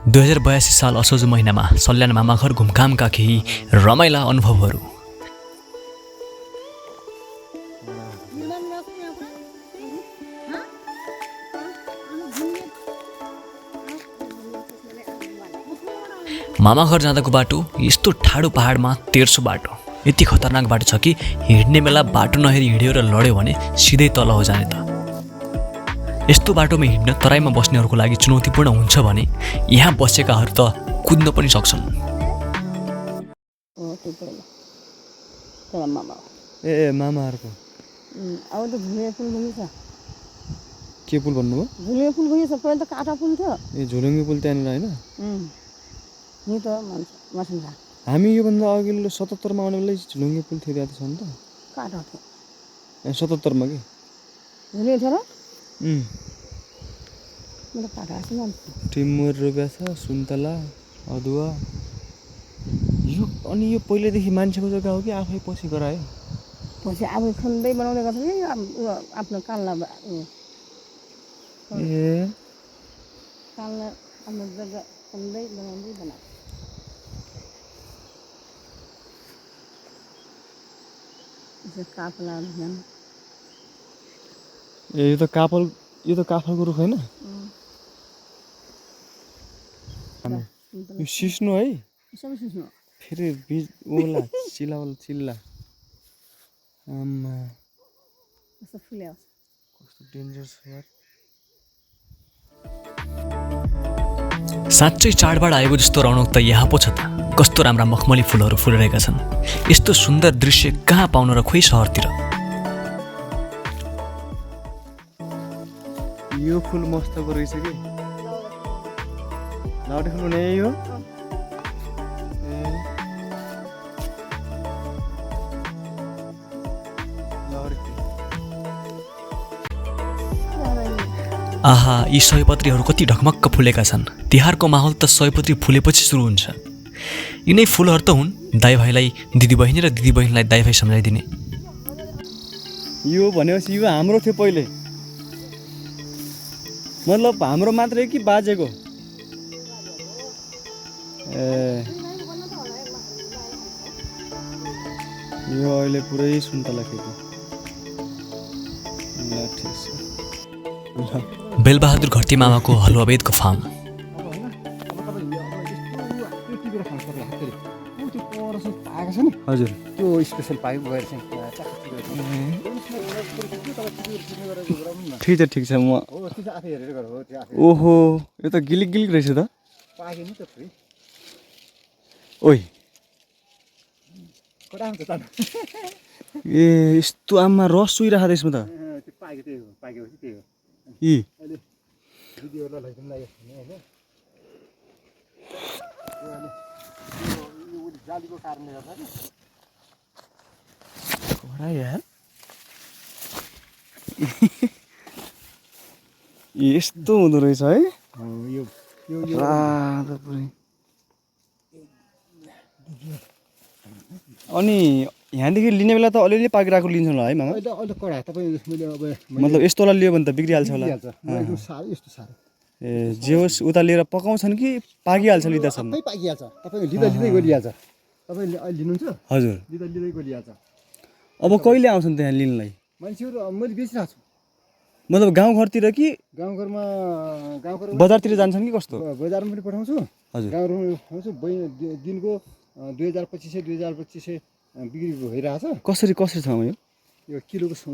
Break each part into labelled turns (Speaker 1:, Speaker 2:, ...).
Speaker 1: 2082 साल असोज महिनामा सल्यान मामाघर घुमघामका केही रमाइला अनुभवहरू। मामाघर जाँदाको बाटो यस्तो ठाडो पहाडमा तेर्सो बाटो, यति खतरनाक बाटो छ कि हिँड्ने बेला बाटो नहेरी हिँड्यो र लड्यो भने सिधै तल हो जाने त। यस्तो बाटोमा हिँड्न तराईमा बस्नेहरूको लागि चुनौतीपूर्ण हुन्छ भने यहाँ बसेकाहरू त कुद्न पनि सक्छन्।
Speaker 2: ए मामाहरूको
Speaker 3: अब त झुले पुल बनिछ।
Speaker 2: के पुल भन्नुभयो?
Speaker 3: झुले पुल बनिछ, पहिला त काटा पुल थियो।
Speaker 2: ए झोलुङ्गे पुल त्यहाँनिर होइन?
Speaker 3: नि त मासु
Speaker 2: हामी योभन्दा अघिल्लो 77 मा आउने बेला झुलुङ्गे पुल थियो, त्यहाँ त छ नि त।
Speaker 3: काटा थियो।
Speaker 2: ए 77 मा के?
Speaker 3: झुले थियो र?
Speaker 2: मैले काटा आछ नि। टिमुर रोप्या छ, सुन्तला, अदुवा। यो अनि यो पहिलेदेखि मान्छेको जग्गा हो कि आफै पछि गरायो?
Speaker 3: पछि आफै खन्दै बनाउँदै गर्छ कि आफ्नो कालला
Speaker 2: ए
Speaker 3: कालला आफ्नो जग्गा खन्दै बनाउँदै बनाएको। काफला
Speaker 2: ए यो त काफलको रुख होइन? यो सिस्नो है?
Speaker 3: सबै सिस्नो।
Speaker 2: फेरि बीज ओला चिल्ला आम्मा
Speaker 3: कस्तो फुल्यो,
Speaker 2: कस्तो डेन्जर छ यार।
Speaker 1: साँच्चै चाडबाड आएको जस्तो रौनक त यहाँ पो छ त। कस्तो राम्रा मखमली फुलहरू फुलिरहेका छन्। यस्तो सुन्दर दृश्य कहाँ पाउनु र खोइ सहरतिर।
Speaker 2: यो फुल मस्तको रहेछ कि लाउटे फुल हुने यही हो।
Speaker 1: आहा, यी सयपत्रीहरू कति ढकमक्क फुलेका छन्। तिहारको माहौल त सयपत्री फुलेपछि सुरु हुन्छ। यिनै फुलहरू त हुन् दाइ भाइलाई दिदी बहिनी र दिदी बहिनीलाई दाइ भाइ सम्झाइदिने।
Speaker 2: यो भनेपछि यो हाम्रो थियो पहिले, मतलब हाम्रो मात्रै कि बाजेको? ए यो अहिले पुरै सुन्तला खेती। ल ठिक छ।
Speaker 1: बेलबहादुर घरती मामाको हलुवावेदको फार्म।
Speaker 2: हजुर
Speaker 4: त्यो स्पेसल पाइप गएर चाहिँ
Speaker 2: ठिक छ म ओहो यो त गिलिक रहेछ त। ओइ ए यस्तो आमा रस सुइरहेको छ यसमा त। यस्तो हुँदो रहेछ है। अनि यहाँदेखि लिने बेला त अलिअलि पाकिरहेको लिन्छ होला है मामा? मतलब यस्तोलाई लियो भने त बिग्रिहाल्छ होला। ए जे होस् उता लिएर पकाउँछन् कि पाकिहाल्छ लिँदासम्म?
Speaker 4: पाकिहाल्छ, तपाईँ लिँदै गइहाल्छ। तपाईँले अहिले लिनुहुन्छ?
Speaker 2: हजुर
Speaker 4: लिँदै गइहाल्छ।
Speaker 2: अब कहिले आउँछन् त्यहाँ लिनलाई
Speaker 4: मान्छेहरू? मैले बेचिरहेको छु।
Speaker 2: मतलब गाउँघरतिर कि
Speaker 4: गाउँघरमा
Speaker 2: बजारतिर जान्छन् कि कस्तो?
Speaker 4: बजारमा पनि पठाउँछु,
Speaker 2: हजुर
Speaker 4: गाउँघरमा पठाउँछु। दिनको 2025 बिक्री भइरहेछ।
Speaker 2: कसरी छ
Speaker 4: यो किलोको 100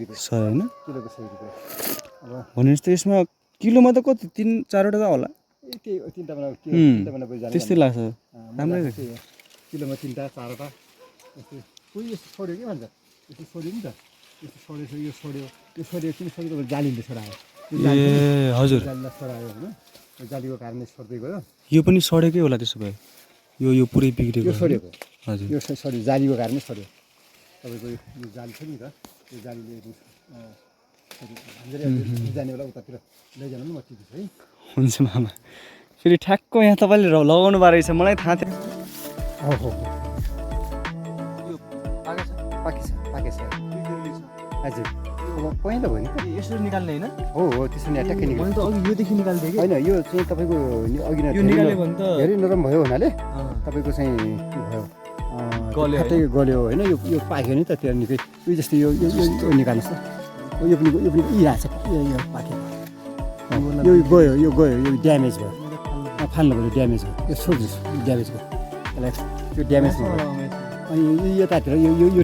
Speaker 4: रुपियाँ।
Speaker 2: 100 होइन?
Speaker 4: किलोको 100 रुपियाँ। अब
Speaker 2: भनेपछि त यसमा किलोमा त कति 3-4वटा त होला?
Speaker 4: तिनवटा
Speaker 2: त्यस्तै लाग्छ। राम्रै रहेछ।
Speaker 4: किलोमा 3-4वटा यस्तै। कोही यस्तो छोड्यो के भन्छ, यस्तो छोड्यो नि त। यस्तो छोड्यो, यो छोड्यो किन छोड्यो? जालीले छोडायो।
Speaker 2: ए हजुर
Speaker 4: जालीलाई छोडायो होइन, जालीको कारणले छोड्दै गयो।
Speaker 2: यो पनि सडेकै होला त्यसो भए। यो पुरै बिग्रेको
Speaker 4: यो छोडेको
Speaker 2: हजुर।
Speaker 4: यो छोड्यो, जालीको कारणले छोड्यो। तपाईँको यो जाली छ नि त, यो जालीले जाने बेला उतातिर लैजानु नि, म टिप्छु है।
Speaker 2: हुन्छ मामा। फेरि ठ्याक्क यहाँ तपाईँले लगाउनु भएको रहेछ, मलाई थाहा थियो।
Speaker 4: यो पाकेछ। हजुर अब पहिलो भयो नि त
Speaker 2: यसरी निकाल्ने होइन
Speaker 4: हो त्यसो नि ट्याक्कै
Speaker 2: मैले त अघि योदेखि निकाल्थेँ कि
Speaker 4: होइन यो चाहिँ तपाईँको अघि
Speaker 2: यो निकाल्यो भने त
Speaker 4: धेरै नरम भयो हुनाले
Speaker 2: अँ,
Speaker 4: तपाईँको चाहिँ भयो
Speaker 2: गल्यो
Speaker 4: फाटै गल्यो होइन यो पाक्यो नि त त्यो निकै यो जस्तो यो निकाल्नुहोस् त यो पनि इरहेको छ यो पाक्यो यो गयो यो ड्यामेज भयो फाल्नु पऱ्यो ड्यामेज भयो यो सोध्नुहोस् ड्यामेज भयो यसलाई त्यो ड्यामेज भयो अनि यो यतातिर यो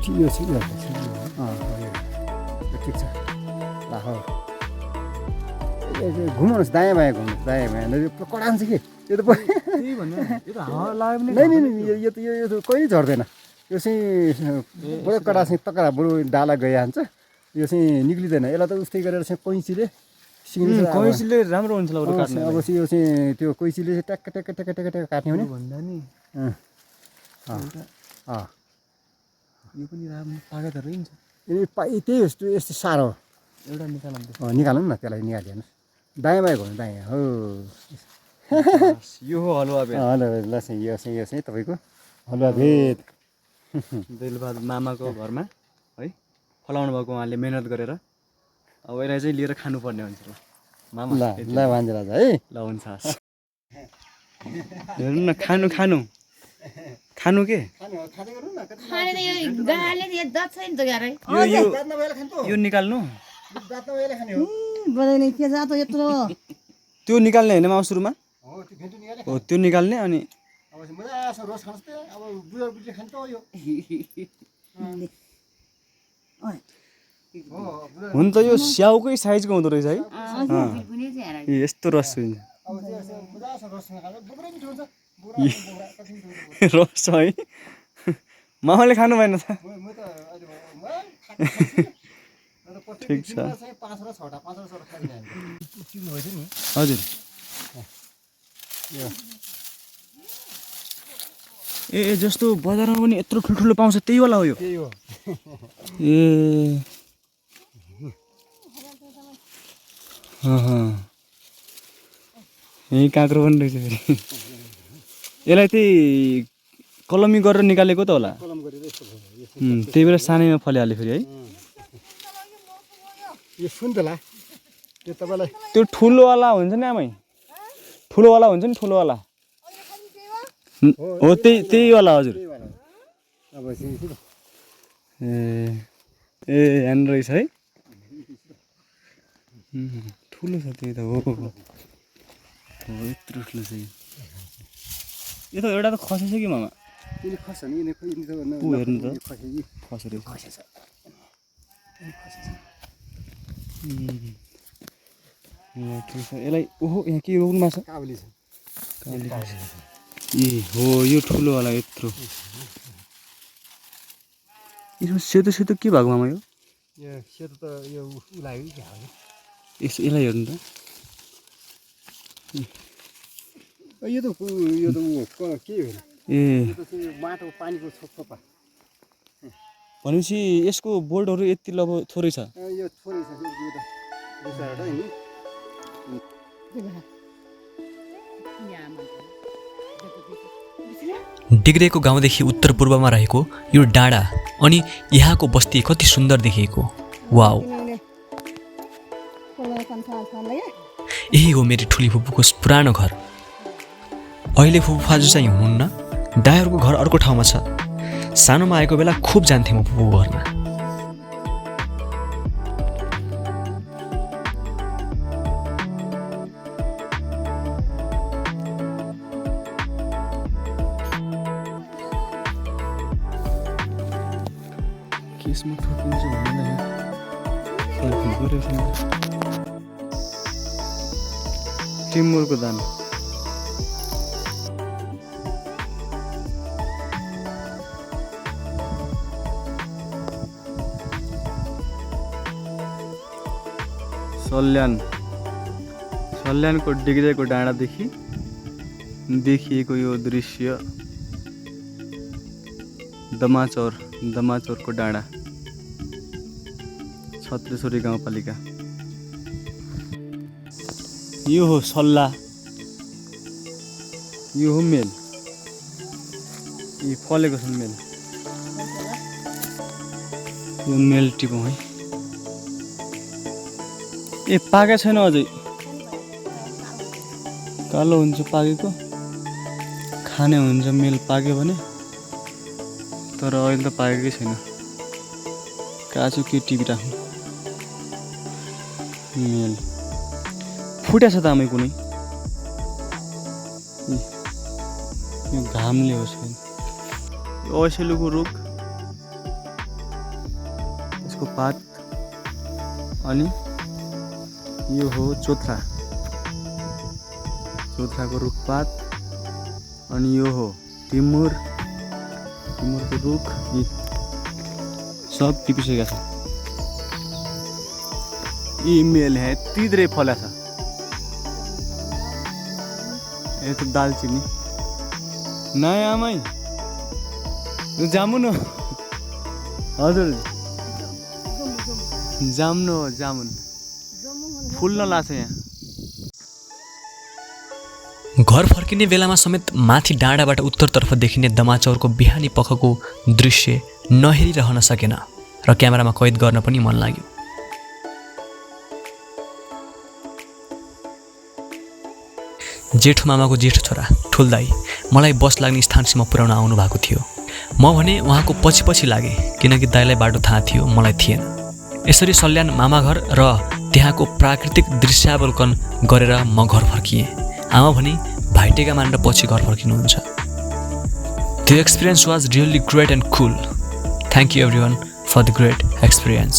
Speaker 4: ठिक छ ल हो घुमाउनुहोस् दायाँ बायाँ घुम्नुहोस् दायाँ बायाँ यो कडान्छ कि यो त
Speaker 2: त्यही भन्नु यो त हावा लाग्यो भने
Speaker 4: नै यो त कहिले झर्दैन यो चाहिँ बडो कडा चाहिँ तकडा बरु डाला गइहाल्छ यो चाहिँ निक्लिँदैन यसलाई त उस्तै गरेर चाहिँ कैँचीले
Speaker 2: कैँचीले राम्रो हुन्छ ल काट्ने
Speaker 4: अब चाहिँ यो चाहिँ त्यो कैँचीले चाहिँ ट्याक्क ट्याक्क ट्याक्क ट्याक्क ट्याक्क काट्ने भने
Speaker 2: भन्दा नि यो पनि राम्रो पाका त रहन्छ
Speaker 4: त्यही यस्तो यस्तो साह्रो
Speaker 2: एउटा निकाल्नु
Speaker 4: निकालौँ न त्यसलाई निकालिहाल्नुहोस् दायाँ बायाँ घुम्नु दायाँ हो
Speaker 2: यो हो हलुवा भेट
Speaker 4: हेलो ल चाहिँ यो चाहिँ तपाईँको हलुवा भेट
Speaker 2: दिलबहादुर मामाको घरमा है फलाउनु भएको उहाँले मेहनत गरेर अब यसलाई चाहिँ लिएर खानुपर्ने हुन्छ ल मामा
Speaker 4: ल भान्जे राजा है
Speaker 2: ल हुन्छ हस् हेर्नु न खानु के
Speaker 3: खाने त यो गाले नि दत छैन त गारै
Speaker 2: यो निकाल्नु
Speaker 3: बजाउने के जा त यत्रो
Speaker 2: त्यो निकाल्ने होइन माउ सुरुमा हो त्यो निकाल्ने अनि हुन त यो स्याउकै साइजको हुँदो रहेछ है यस्तो रस हुन्छ रस है मामाले खानु भएन त ठिक छ हजुर ए जस्तो बजारमा पनि यत्रो ठुल्ठुलो पाउँछ त्यही वाला हो यो ए यही काँक्रो पनि रहेछ फेरि यसलाई त्यही कलमी गरेर निकालेको त होला त्यही भएर सानैमा फलिहाल्यो फेरि है
Speaker 4: यो सुन्तला त्यो तपाईँलाई
Speaker 2: त्यो ठुलोवाला हुन्छ नि आमै ठुलोवाला हुन्छ नि ठुलोवाला हो त्यही वाला हजुर ए ह्यान्ड रहेछ है ठुलो छ त्यही त हो यत्रो ठुलो छ यो त एउटा त खसेछ कि मामा ऊ हेर्नु त खसेर यसलाई ओहो यहाँ के रोक्नुमा छ
Speaker 4: काबुली छ
Speaker 2: ए हो यो ठुलोवाला यत्रो यसमा सेतो सेतो के भएको मामा यो
Speaker 4: सेतो त यो लाग्यो कि
Speaker 2: यसलाई हेर्नु त
Speaker 4: यो त के हो
Speaker 2: ए
Speaker 4: माटो पानीको छोपा
Speaker 2: भनेपछि यसको बोल्टहरू यति लब थोरै छ
Speaker 4: यो थोरै छ
Speaker 1: डिग्रेको गाउँदेखि उत्तर पूर्वमा रहेको यो डाँडा अनि यहाँको बस्ती कति सुन्दर देखिएको वाउ यही हो मेरी ठुली फुपूको पुरानो घर अहिले फुपू फाजु चाहिँ हुनुहुन्न दाइहरूको घर अर्को ठाउँमा छ सानोमा आएको बेला खुब जान्थेँ म फुपूको घरमा
Speaker 2: केसमा ठोकिन्छ भन्दैन टिमुरको दाना सल्यानको डिग्रेको डाँडादेखि देखिएको यो दृश्य दमाचौरको डाँडा छत्रेश्वरी गाउँपालिका यो हो सल्ला यो हो मेल यी फलेको छन् मेल यो मेल टिपौँ है ए पाके छैन अझै कालो हुन्छ पाकेको खाने हुन्छ मेल पाक्यो भने तर अहिले त पाकेकै छैन काँचो के टिपिराख्नु मेल फुटेछ त आमै कुनै यो घामले हो छैन यो औसेलुको रुख यसको पात अनि यो हो चोथ्रा चोथ्राको रुखपात अनि यो हो टिमुरको रुख यी सब टिपिसकेका छ यी मेल है तिद्रै फला छ यो त दालचिनी नयाँ आमै जामुन हो हजुर जामुन हो जामुन फुल्न लाग्छ यहाँ
Speaker 1: घर फर्किने बेलामा समेत माथि डाँडाबाट उत्तरतर्फ देखिने दमाचौरको बिहानी पखको दृश्य नहेरिरहन सकेन र क्यामेरामा कैद गर्न पनि मन लाग्यो। जेठो मामाको जेठो छोरा ठुल दाई मलाई बस लाग्ने स्थानसम्म पुर्याउन आउनु भएको थियो। म भने उहाँको पछि पछि लागेँ किनकि दाइलाई बाटो थाहा थियो, मलाई थिएन। यसरी सल्यान मामाघर र त्यहाँको प्राकृतिक दृश्यावलोकन गरेर म घर फर्किएँ। आमा भने भाइटेका मानेर पछि घर फर्किनुहुन्छ। The experience was really great and cool. Thank you everyone for the great experience.